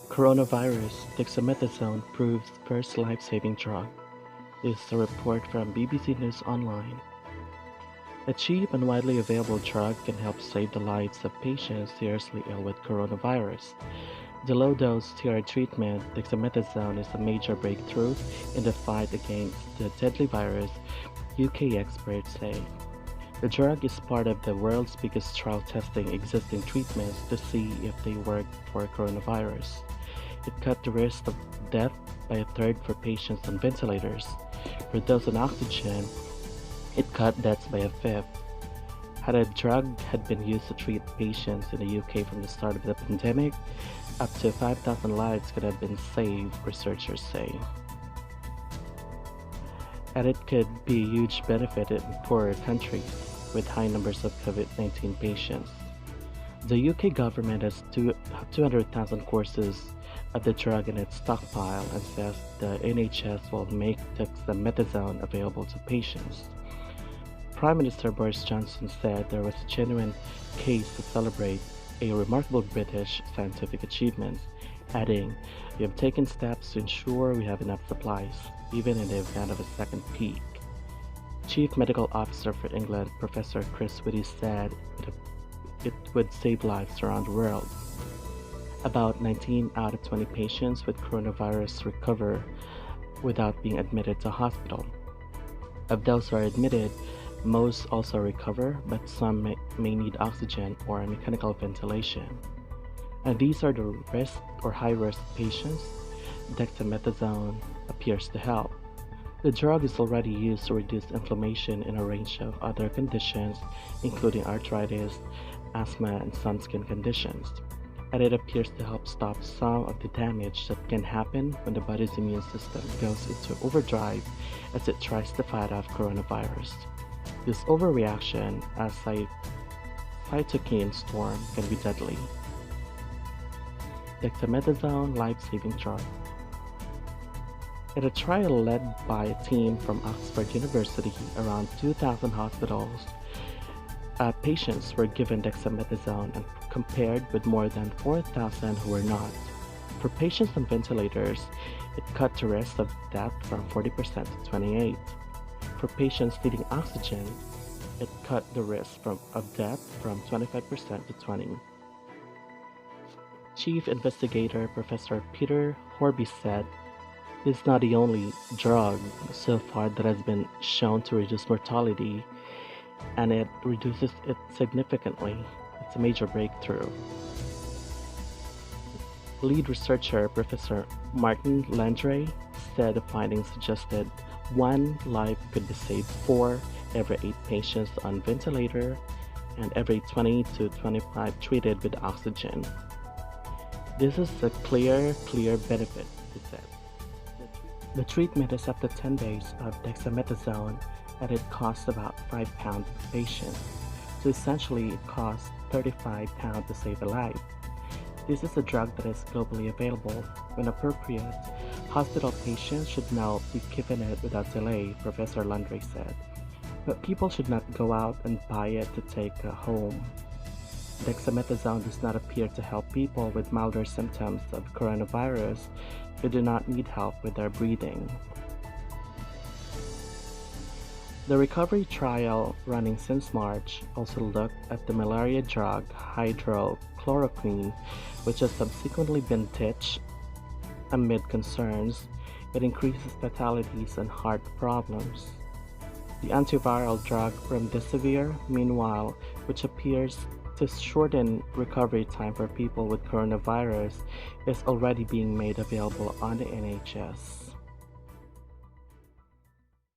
Coronavirus dexamethasone proves first life-saving drug is a report from BBC News Online. A cheap and widely available drug can help save the lives of patients seriously ill with coronavirus. The low-dose steroid treatment, dexamethasone, is a major breakthrough in the fight against the deadly virus, UK experts say. The drug is part of the world's biggest trial testing existing treatments to see if they work for coronavirus. It cut the risk of death by a third for patients on ventilators. For those on oxygen, it cut deaths by a fifth. Had a drug had been used to treat patients in the UK from the start of the pandemic, up to 5,000 lives could have been saved, researchers say. And it could be a huge benefit in poorer countries with high numbers of COVID-19 patients. The UK government has 200,000 courses of the drug in its stockpile and says the NHS will make dexamethasone available to patients. Prime Minister Boris Johnson said there was a genuine case to celebrate a remarkable British scientific achievement, adding, "We have taken steps to ensure we have enough supplies, even in the event of a second peak." Chief Medical Officer for England, Professor Chris Whitty, said it would save lives around the world. About 19 out of 20 patients with coronavirus recover without being admitted to hospital. Of those who are admitted, most also recover, but some may need oxygen or mechanical ventilation. And these are the risk or high-risk patients dexamethasone appears to help. The drug is already used to reduce inflammation in a range of other conditions, including arthritis, asthma, and some skin conditions. And it appears to help stop some of the damage that can happen when the body's immune system goes into overdrive as it tries to fight off coronavirus. This overreaction as a cytokine storm can be deadly. Dexamethasone life-saving drug. In a trial led by a team from Oxford University, around 2,000 hospitals, patients were given dexamethasone and compared with more than 4,000 who were not. For patients on ventilators, it cut the risk of death from 40% to 28%. For patients needing oxygen, it cut the risk of death from 25% to 20%. Chief investigator Professor Peter Horby said, "This is not the only drug so far that has been shown to reduce mortality, and it reduces it significantly. It's a major breakthrough." Lead researcher Professor Martin Landry said the findings suggested one life could be saved for every 8 patients on ventilator and every 20 to 25 treated with oxygen. "This is a clear benefit," he said. The treatment is up to 10 days of dexamethasone and it costs about £5 per patient. So essentially it costs £35 to save a life. This is a drug that is globally available. When appropriate, hospital patients should now be given it without delay, Professor Landry said. But people should not go out and buy it to take home. Dexamethasone does not appear to help people with milder symptoms of coronavirus who do not need help with their breathing. The recovery trial, running since March, also looked at the malaria drug hydrochloroquine, which has subsequently been ditched amid concerns it increases fatalities and heart problems. The antiviral drug remdesivir, meanwhile, which appears to shorten recovery time for people with coronavirus, is already being made available on the NHS.